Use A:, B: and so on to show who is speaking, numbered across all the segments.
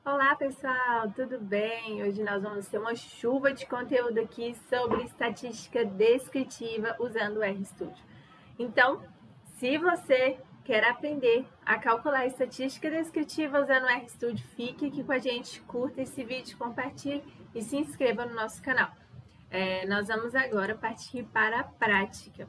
A: Olá pessoal, tudo bem? Hoje nós vamos ter uma chuva de conteúdo aqui sobre estatística descritiva usando o RStudio. Então, se você quer aprender a calcular estatística descritiva usando o RStudio, fique aqui com a gente, curta esse vídeo, compartilhe e se inscreva no nosso canal. Nós vamos agora partir para a prática.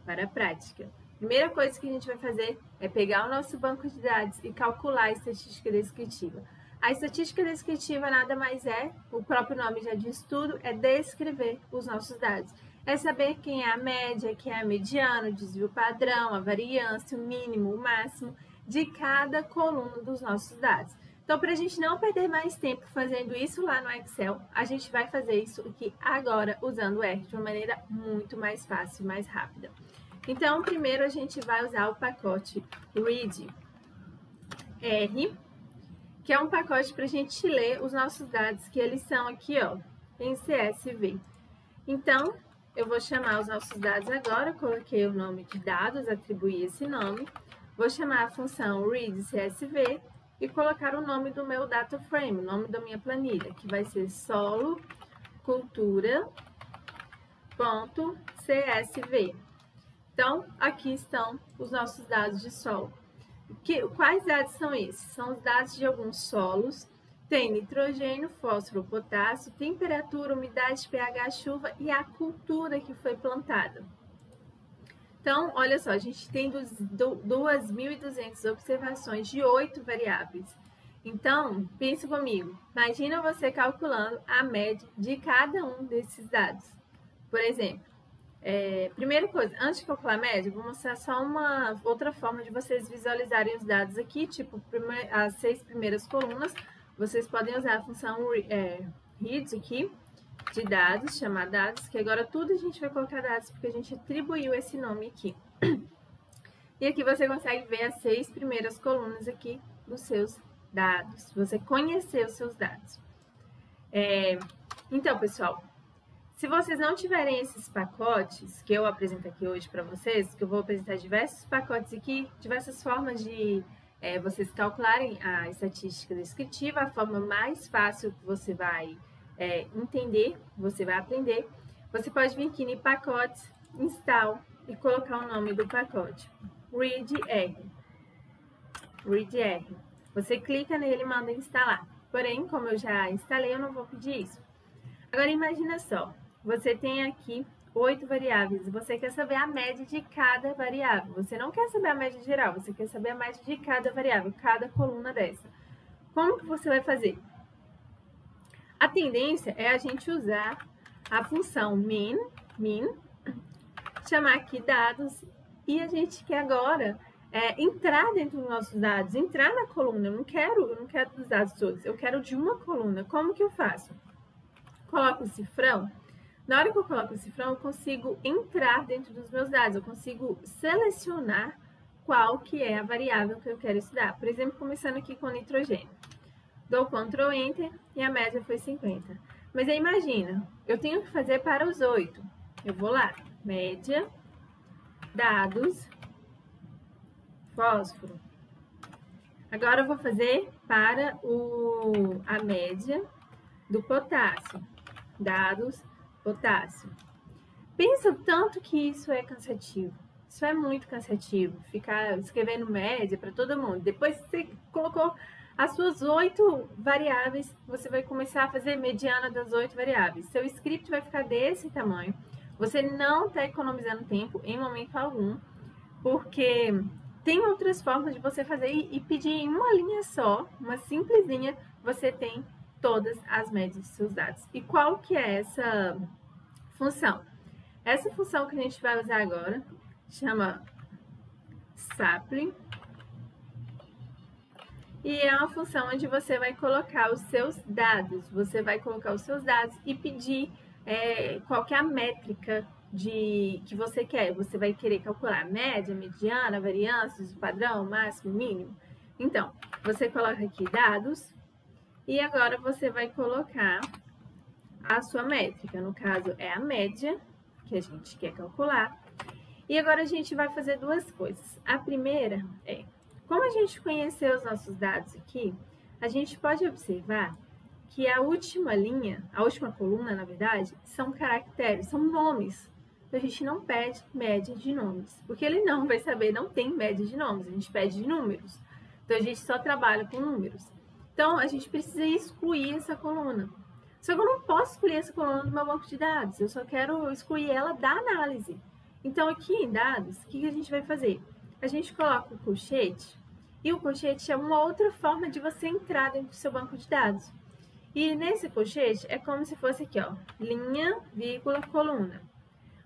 A: Primeira coisa que a gente vai fazer é pegar o nosso banco de dados e calcular a estatística descritiva. A estatística descritiva nada mais é, o próprio nome já diz tudo, é descrever os nossos dados. É saber quem é a média, quem é a mediana, o desvio padrão, a variância, o mínimo, o máximo de cada coluna dos nossos dados. Então, para a gente não perder mais tempo fazendo isso lá no Excel, a gente vai fazer isso aqui agora usando o R de uma maneira muito mais fácil e mais rápida. Então, primeiro a gente vai usar o pacote read R, que é um pacote para a gente ler os nossos dados, que eles são aqui, ó, em CSV. Então, eu vou chamar os nossos dados agora, coloquei o nome de dados, atribuí esse nome, vou chamar a função readCSV e colocar o nome do meu data frame, o nome da minha planilha, que vai ser solo cultura.csv. Então, aqui estão os nossos dados de solo. Quais dados são esses? São os dados de alguns solos. Tem nitrogênio, fósforo, potássio, temperatura, umidade, pH, chuva e a cultura que foi plantada. Então, olha só, a gente tem 2.200 observações de 8 variáveis. Então, pense comigo, imagina você calculando a média de cada um desses dados. Por exemplo, primeira coisa, antes de calcular a média, vou mostrar só uma outra forma de vocês visualizarem os dados aqui, tipo, as 6 primeiras colunas, vocês podem usar a função read aqui, de dados, chamar dados, que agora tudo a gente vai colocar dados, porque a gente atribuiu esse nome aqui. E aqui você consegue ver as 6 primeiras colunas aqui dos seus dados, você conhecer os seus dados. Então, pessoal, se vocês não tiverem esses pacotes que eu apresento aqui hoje para vocês, que eu vou apresentar diversos pacotes aqui, diversas formas de vocês calcularem a estatística descritiva, a forma mais fácil que você vai entender, você vai aprender. Você pode vir aqui em pacotes, install e colocar o nome do pacote, readR. Você clica nele e manda instalar. Porém, como eu já instalei, eu não vou pedir isso. Agora, imagina só, você tem aqui 8 variáveis e você quer saber a média de cada variável. Você não quer saber a média geral, você quer saber a média de cada variável, cada coluna dessa. Como que você vai fazer? A tendência é a gente usar a função min, chamar aqui dados, e a gente quer agora entrar dentro dos nossos dados, entrar na coluna. Eu não quero dos dados todos, eu quero de uma coluna. Como que eu faço? Coloco o cifrão. Na hora que eu coloco o cifrão, eu consigo entrar dentro dos meus dados, eu consigo selecionar qual que é a variável que eu quero estudar. Por exemplo, começando aqui com nitrogênio. Dou Ctrl Enter e a média foi 50. Mas aí imagina, eu tenho que fazer para os 8. Eu vou lá, média, dados, fósforo. Agora eu vou fazer para a média do potássio, dados, potássio. Pensa tanto que isso é cansativo. Isso é muito cansativo, ficar escrevendo média para todo mundo. Depois que você colocou as suas 8 variáveis, você vai começar a fazer mediana das 8 variáveis. Seu script vai ficar desse tamanho. Você não está economizando tempo em momento algum, porque tem outras formas de você fazer e pedir em uma linha só, uma simples linha, você tem todas as médias dos seus dados. E qual que é essa função? Essa função que a gente vai usar agora chama sapling. E é uma função onde você vai colocar os seus dados. Você vai colocar os seus dados e pedir qual que é a métrica que você quer. Você vai querer calcular média, mediana, variância, padrão, máximo, mínimo. Então, você coloca aqui dados e agora você vai colocar a sua métrica. No caso, é a média que a gente quer calcular. E agora a gente vai fazer duas coisas. A primeira é, como a gente conheceu os nossos dados aqui, a gente pode observar que a última linha, a última coluna, na verdade, são caracteres, são nomes. Então, a gente não pede média de nomes, porque ele não vai saber, não tem média de nomes, a gente pede de números. Então, a gente só trabalha com números. Então, a gente precisa excluir essa coluna. Só que eu não posso excluir essa coluna do meu banco de dados, eu só quero excluir ela da análise. Então, aqui em dados, o que a gente vai fazer? A gente coloca o colchete, e o colchete é uma outra forma de você entrar dentro do seu banco de dados. E nesse colchete é como se fosse aqui, ó, linha, vírgula, coluna.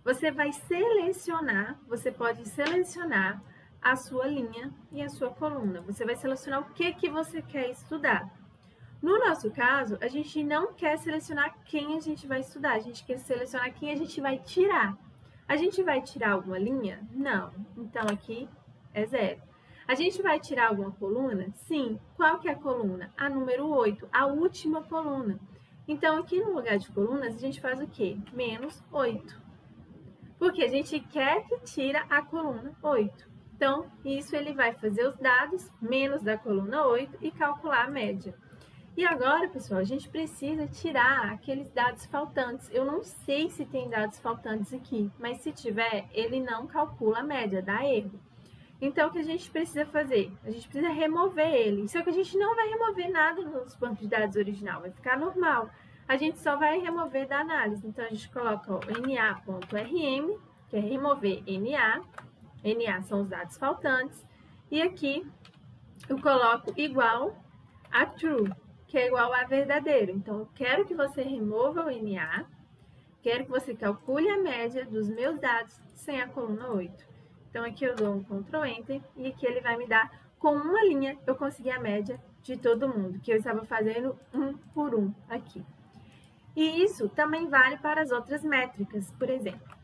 A: Você vai selecionar, você pode selecionar a sua linha e a sua coluna. Você vai selecionar o que você quer estudar. No nosso caso, a gente não quer selecionar quem a gente vai estudar, a gente quer selecionar quem a gente vai tirar. A gente vai tirar alguma linha? Não. Então, aqui é 0. A gente vai tirar alguma coluna? Sim. Qual que é a coluna? A número 8, a última coluna. Então, aqui no lugar de colunas, a gente faz o quê? Menos 8. Porque a gente quer que tira a coluna 8. Então, isso ele vai fazer os dados menos da coluna 8 e calcular a média. E agora, pessoal, a gente precisa tirar aqueles dados faltantes. Eu não sei se tem dados faltantes aqui, mas se tiver, ele não calcula a média, dá erro. Então, o que a gente precisa fazer? A gente precisa remover ele. Só que a gente não vai remover nada nos bancos de dados original, vai ficar normal. A gente só vai remover da análise. Então, a gente coloca o na.rm, que é remover NA. NA são os dados faltantes. E aqui eu coloco igual a true, que é igual a verdadeiro. Então, eu quero que você remova o NA, quero que você calcule a média dos meus dados sem a coluna 8. Então, aqui eu dou um Ctrl Enter e aqui ele vai me dar, com uma linha, eu consegui a média de todo mundo, que eu estava fazendo um por um aqui. E isso também vale para as outras métricas, por exemplo.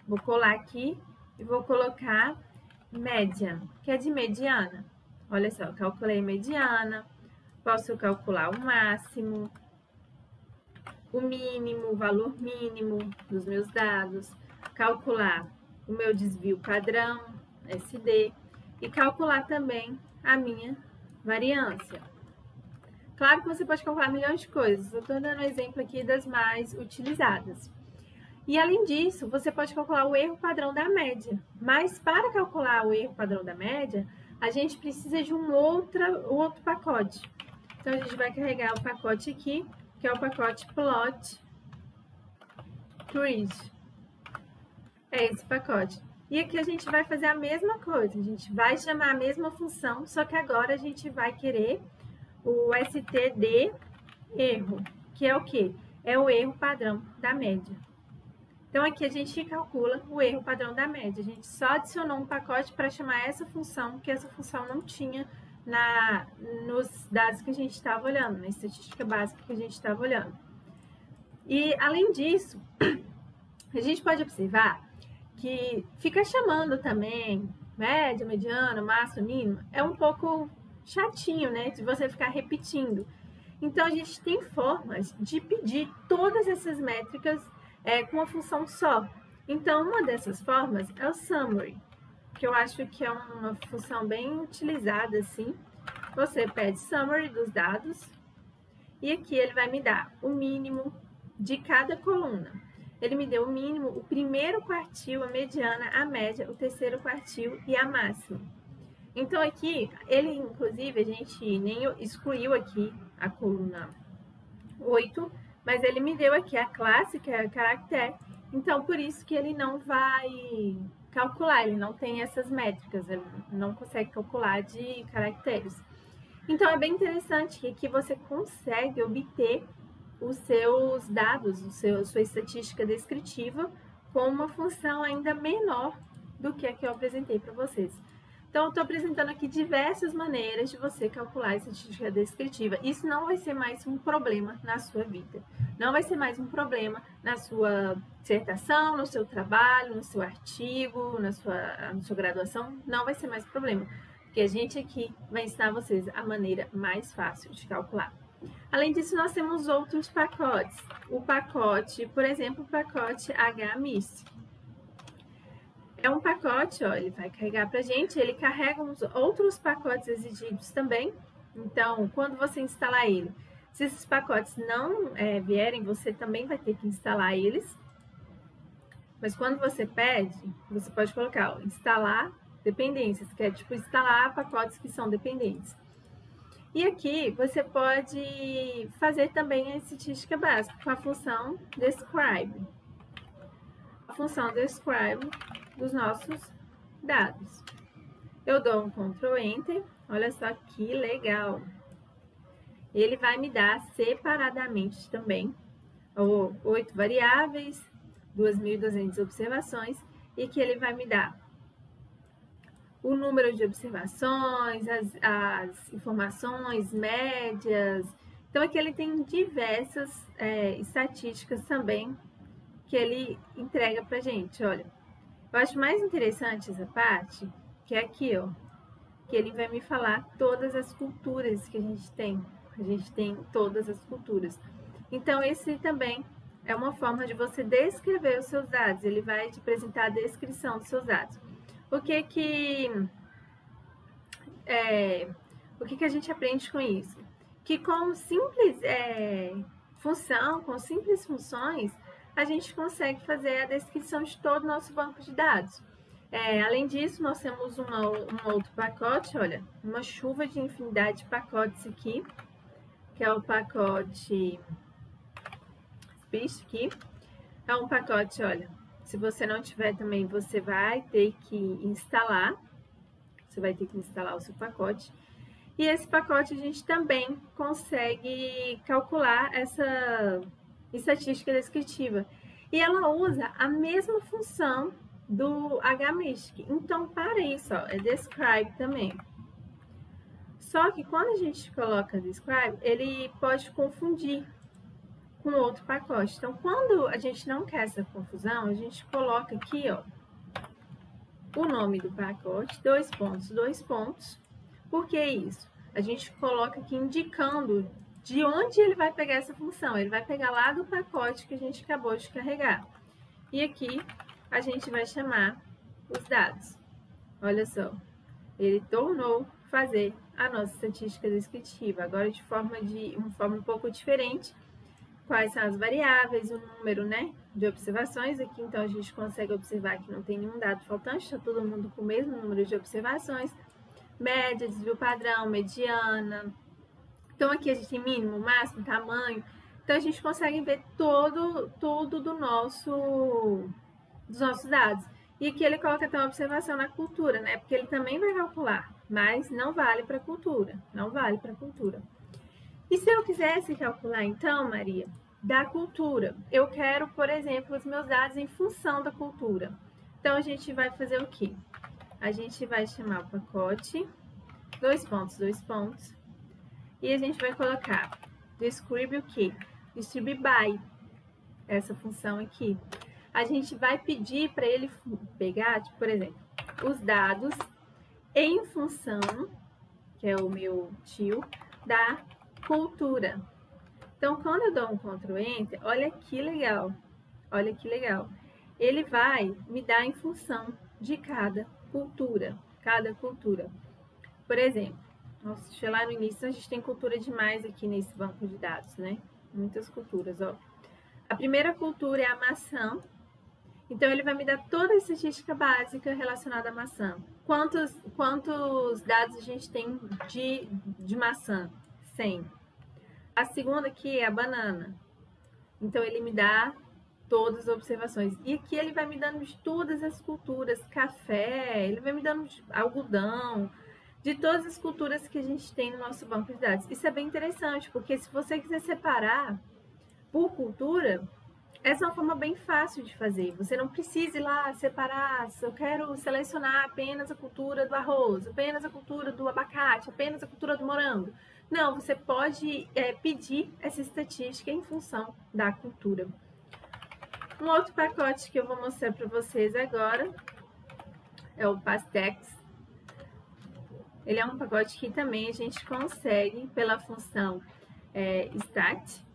A: Vou colar aqui e vou colocar média, que é de mediana. Olha só, eu calculei mediana, posso calcular o máximo, o mínimo, o valor mínimo dos meus dados, calcular o meu desvio padrão, SD, e calcular também a minha variância. Claro que você pode calcular milhões de coisas, eu estou dando um exemplo aqui das mais utilizadas. E além disso, você pode calcular o erro padrão da média, mas para calcular o erro padrão da média, a gente precisa de um outro pacote. Então, a gente vai carregar o pacote aqui, que é o pacote plot grid. É esse pacote. E aqui a gente vai fazer a mesma coisa, a gente vai chamar a mesma função, só que agora a gente vai querer o std erro, que é o quê? É o erro padrão da média. Então, aqui a gente calcula o erro padrão da média. A gente só adicionou um pacote para chamar essa função, que essa função não tinha nos dados que a gente estava olhando, na estatística básica que a gente estava olhando. E, além disso, a gente pode observar que fica chamando também média, mediana, máxima, mínima, é um pouco chatinho, né, de você ficar repetindo. Então, a gente tem formas de pedir todas essas métricas com uma função só. Então, uma dessas formas é o summary, que eu acho que é uma função bem utilizada, assim. Você pede summary dos dados e aqui ele vai me dar o mínimo de cada coluna. Ele me deu o mínimo, o primeiro quartil, a mediana, a média, o terceiro quartil e a máxima. Então, aqui, ele, inclusive, a gente nem excluiu aqui a coluna 8, mas ele me deu aqui a classe, que é a caractere. Então, por isso que ele não vai calcular, ele não tem essas métricas, ele não consegue calcular de caracteres. Então, é bem interessante que aqui você consegue obter os seus dados, sua estatística descritiva com uma função ainda menor do que a que eu apresentei para vocês. Então, eu estou apresentando aqui diversas maneiras de você calcular a estatística descritiva. Isso não vai ser mais um problema na sua vida. Não vai ser mais um problema na sua dissertação, no seu trabalho, no seu artigo, na sua graduação. Não vai ser mais problema, porque a gente aqui vai ensinar vocês a maneira mais fácil de calcular. Além disso, nós temos outros pacotes. O pacote, por exemplo, o pacote HMIS. É um pacote, ó, ele vai carregar para a gente, ele carrega uns outros pacotes exigidos também, Então, quando você instalar ele, se esses pacotes não vierem, você também vai ter que instalar eles. Mas quando você pede, você pode colocar, ó, instalar dependências, que é tipo instalar pacotes que são dependentes. E aqui você pode fazer também a estatística básica com a função describe. A função describe dos nossos dados. Eu dou um Ctrl Enter, olha só que legal. Ele vai me dar separadamente também 8 variáveis, 2.200 observações, e que ele vai me dar o número de observações, as informações, médias. Então, aqui ele tem diversas estatísticas também que ele entrega pra gente, olha. Eu acho mais interessante essa parte, que é aqui, ó, que ele vai me falar todas as culturas que a gente tem. A gente tem todas as culturas. Então, esse também é uma forma de você descrever os seus dados. Ele vai te apresentar a descrição dos seus dados. O que a gente aprende com isso? Que com simples função, com simples funções, a gente consegue fazer a descrição de todo o nosso banco de dados. Além disso, nós temos um outro pacote, olha, uma chuva de infinidade de pacotes aqui, que é o pacote Speech aqui. É um pacote, olha, se você não tiver também, você vai ter que instalar. Você vai ter que instalar o seu pacote. E esse pacote a gente também consegue calcular essa estatística descritiva. E ela usa a mesma função do HMISTIC. Então, para isso, ó, é describe também. Só que quando a gente coloca describe, ele pode confundir com outro pacote. Então, quando a gente não quer essa confusão, a gente coloca aqui, ó, o nome do pacote, 2 pontos. Por que isso? A gente coloca aqui indicando de onde ele vai pegar essa função. Ele vai pegar lá do pacote que a gente acabou de carregar. E aqui a gente vai chamar os dados. Olha só, ele tornou fazer a nossa estatística descritiva, agora de uma forma um pouco diferente. Quais são as variáveis, o número, né, de observações. Aqui, então, a gente consegue observar que não tem nenhum dado faltante, está todo mundo com o mesmo número de observações. Média, desvio padrão, mediana. Então, aqui a gente tem mínimo, máximo, tamanho. Então, a gente consegue ver tudo dos nossos dados. E aqui ele coloca até uma observação na cultura, né, porque ele também vai calcular, mas não vale para cultura, não vale para cultura. E se eu quisesse calcular, então, Maria, da cultura, eu quero, por exemplo, os meus dados em função da cultura. Então, a gente vai fazer o quê? A gente vai chamar o pacote, 2 pontos, e a gente vai colocar describe o quê? Describe by, essa função aqui. A gente vai pedir para ele pegar, tipo, por exemplo, os dados em função, que é o meu tio, da cultura. Então, quando eu dou um Ctrl Enter, olha que legal. Olha que legal. Ele vai me dar em função de cada cultura. Por exemplo, nossa, lá no início a gente tem cultura demais aqui nesse banco de dados, né? Muitas culturas, ó. A primeira cultura é a maçã. Então, ele vai me dar toda a estatística básica relacionada à maçã. Quantos dados a gente tem de maçã? 100. A segunda aqui é a banana. Então, ele me dá todas as observações. E aqui ele vai me dando de todas as culturas, café, ele vai me dando de algodão, de todas as culturas que a gente tem no nosso banco de dados. Isso é bem interessante, porque se você quiser separar por cultura, essa é uma forma bem fácil de fazer. Você não precisa ir lá separar, se eu quero selecionar apenas a cultura do arroz, apenas a cultura do abacate, apenas a cultura do morango. Não, você pode pedir essa estatística em função da cultura. Um outro pacote que eu vou mostrar para vocês agora é o Pastex. Ele é um pacote que também a gente consegue pela função stat.desk,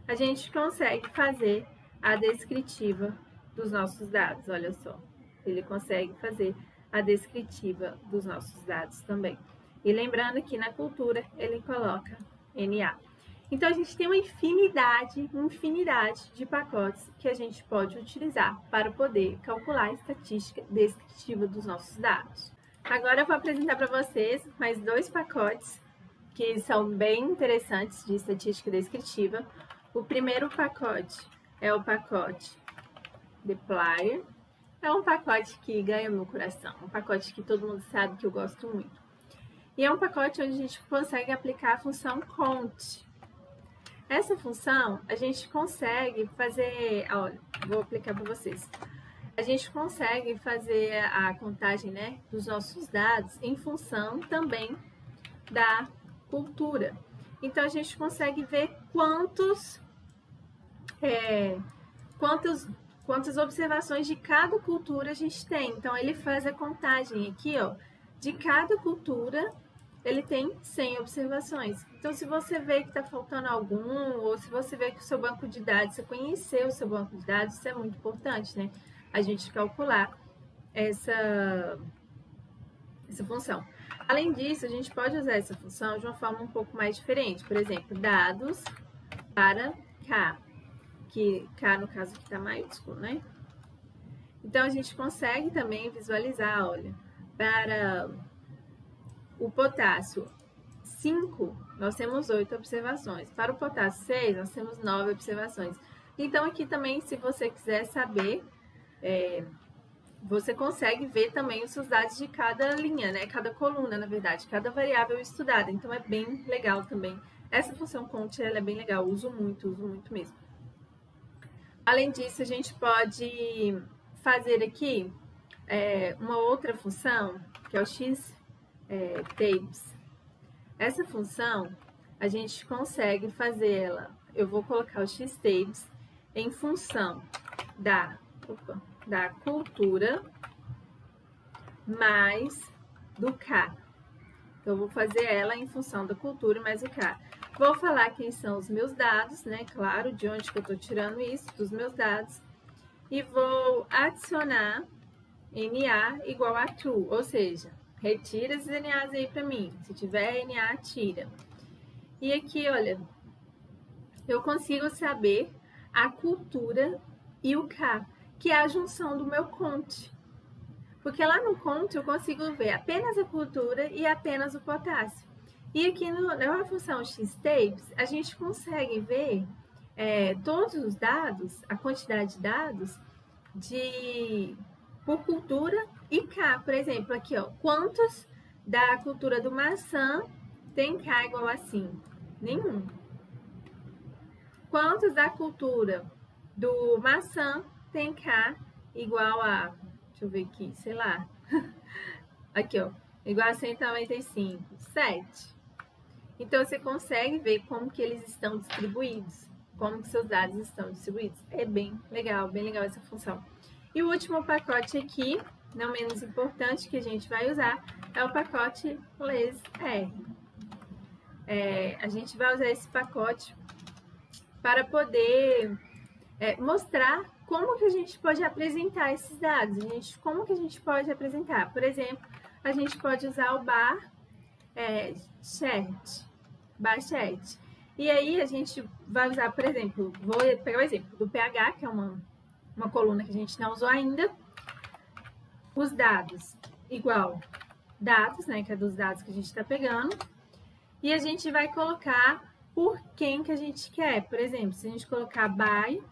A: a gente consegue fazer a descritiva dos nossos dados. Olha só, ele consegue fazer a descritiva dos nossos dados também. E lembrando que na cultura ele coloca NA. Então a gente tem uma infinidade de pacotes que a gente pode utilizar para poder calcular a estatística descritiva dos nossos dados. Agora eu vou apresentar para vocês mais 2 pacotes que são bem interessantes de estatística descritiva. O primeiro pacote é o pacote dplyr. É um pacote que ganha meu coração, um pacote que todo mundo sabe que eu gosto muito. E é um pacote onde a gente consegue aplicar a função count. Essa função a gente consegue fazer, olha, vou aplicar para vocês. A gente consegue fazer a contagem, né, dos nossos dados em função também da cultura. Então a gente consegue ver quantas observações de cada cultura a gente tem. Então ele faz a contagem aqui, ó, de cada cultura. Ele tem 100 observações. Então, se você vê que está faltando algum, ou se você vê que o seu banco de dados, você conhecer o seu banco de dados, isso é muito importante, né? A gente calcular essa função. Além disso, a gente pode usar essa função de uma forma um pouco mais diferente. Por exemplo, dados para K, que K no caso aqui está maiúsculo, né? Então, a gente consegue também visualizar, olha, para o potássio 5, nós temos 8 observações. Para o potássio 6, nós temos 9 observações. Então, aqui também, se você quiser saber, você consegue ver também os seus dados de cada linha, né? Cada coluna, na verdade, cada variável estudada. Então, é bem legal também. Essa função count, ela é bem legal. Uso muito mesmo. Além disso, a gente pode fazer aqui uma outra função, que é o xtabs. Essa função, a gente consegue fazer ela, eu vou colocar o xtabs em função da cultura mais do K. Então, eu vou fazer ela em função da cultura mais o K. Vou falar quem são os meus dados, né? Claro, de onde que eu estou tirando isso, dos meus dados. E vou adicionar NA igual a true, ou seja, retira esses NAs aí para mim. Se tiver NA, tira. E aqui, olha, eu consigo saber a cultura e o K, que é a junção do meu count. Porque lá no count eu consigo ver apenas a cultura e apenas o potássio. E aqui na função xtabs, a gente consegue ver todos os dados, a quantidade de dados por cultura e K. Por exemplo, aqui, ó, quantos da cultura do maçã tem K igual a 5? Nenhum. Quantos da cultura do maçã tem K igual a, deixa eu ver aqui, sei lá, aqui, ó, igual a 195, 7. Então, você consegue ver como que eles estão distribuídos, como que seus dados estão distribuídos. É bem legal essa função. E o último pacote aqui, não menos importante, que a gente vai usar, é o pacote lesr. A gente vai usar esse pacote para poder mostrar como que a gente pode apresentar esses dados. Como que a gente pode apresentar? Por exemplo, a gente pode usar o bar chat. E aí a gente vai usar, por exemplo, vou pegar o exemplo do pH, que é uma coluna que a gente não usou ainda. Os dados igual dados, né, que é dos dados que a gente está pegando. E a gente vai colocar por quem que a gente quer. Por exemplo, se a gente colocar by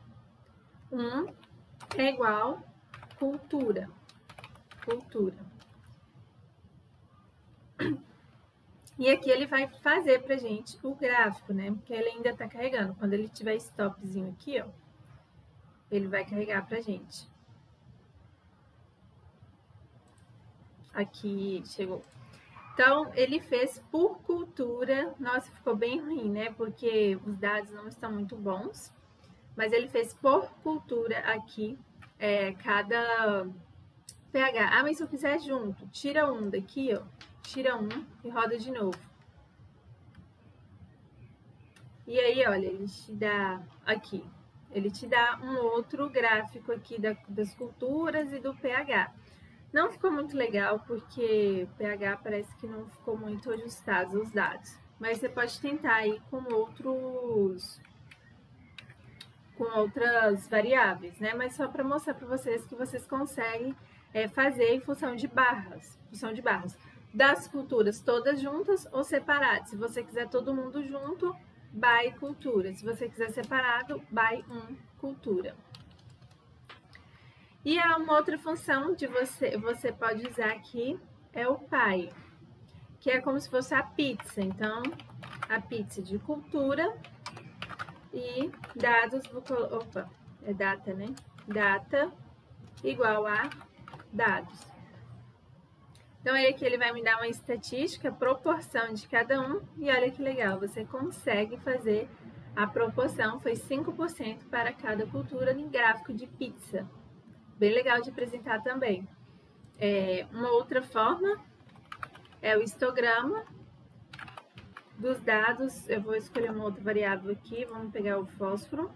A: 1 é igual cultura. E aqui ele vai fazer pra gente o gráfico, né? Porque ele ainda tá carregando. Quando ele tiver stopzinho aqui, ó, ele vai carregar pra gente. Aqui, chegou. Então, ele fez por cultura. Nossa, ficou bem ruim, né? Porque os dados não estão muito bons. Mas ele fez por cultura aqui, cada pH. Ah, mas se eu fizer junto, tira um daqui, ó. Tira um e roda de novo. E aí, olha, ele te dá aqui. Ele te dá um outro gráfico aqui das culturas e do pH. Não ficou muito legal porque o pH parece que não ficou muito ajustados os dados. Mas você pode tentar aí com outras variáveis, né? Mas só para mostrar para vocês que vocês conseguem fazer em função de barras. Das culturas todas juntas ou separadas. Se você quiser todo mundo junto, by cultura. Se você quiser separado, by cultura. E uma outra função de você pode usar aqui é o pie, que é como se fosse a pizza. Então, a pizza de cultura e dados, é data, né? Data igual a dados. Então, aqui ele vai me dar uma estatística, proporção de cada um, e olha que legal, você consegue fazer a proporção, foi 5% para cada cultura em gráfico de pizza. Bem legal de apresentar também. Uma outra forma é o histograma dos dados. Eu vou escolher uma outra variável aqui, vamos pegar o fósforo.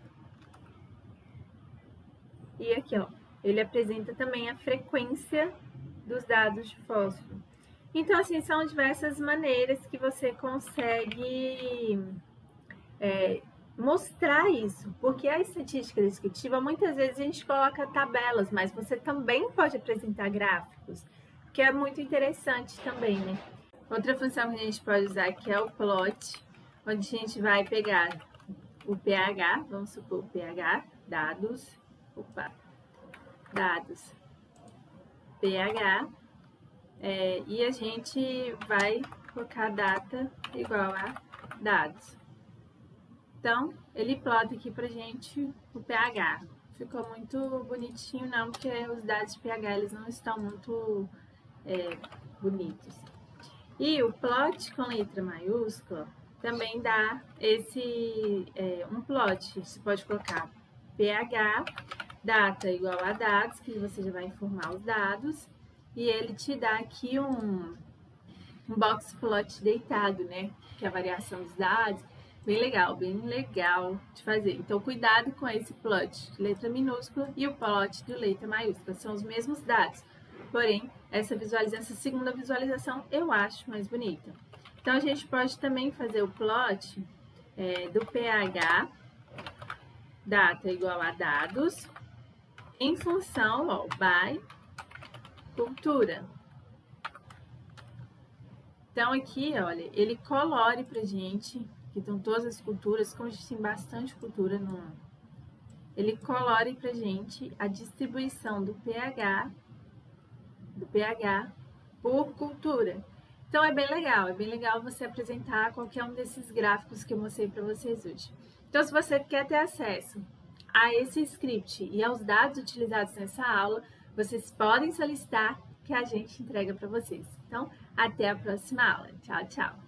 A: E aqui, ó, ele apresenta também a frequência dos dados de fósforo. Então, assim, são diversas maneiras que você consegue mostrar isso, porque a estatística descritiva, muitas vezes a gente coloca tabelas, mas você também pode apresentar gráficos, que é muito interessante também, né? Outra função que a gente pode usar aqui é o plot, onde a gente vai pegar o pH, vamos supor o pH, dados, pH, e a gente vai colocar data igual a dados. Então, ele plota aqui pra gente o pH. Ficou muito bonitinho, não, porque os dados de pH eles não estão muito bonitos. E o plot com letra maiúscula também dá um plot. Você pode colocar pH, data igual a dados, que você já vai informar os dados. E ele te dá aqui um box plot deitado, né? Que é a variação dos dados. Bem legal de fazer. Então, cuidado com esse plot de letra minúscula e o plot de letra maiúscula. São os mesmos dados. Porém, essa segunda visualização eu acho mais bonita. Então, a gente pode também fazer o plot do pH, data igual a dados, em função, ó, by cultura. Então, aqui, olha, ele colore pra gente, que estão todas as culturas, como a gente tem bastante cultura ele colore pra gente a distribuição do pH por cultura. Então, é bem legal você apresentar qualquer um desses gráficos que eu mostrei para vocês hoje. Então, se você quer ter acesso a esse script e aos dados utilizados nessa aula, vocês podem solicitar que a gente entrega para vocês. Então, até a próxima aula. Tchau, tchau!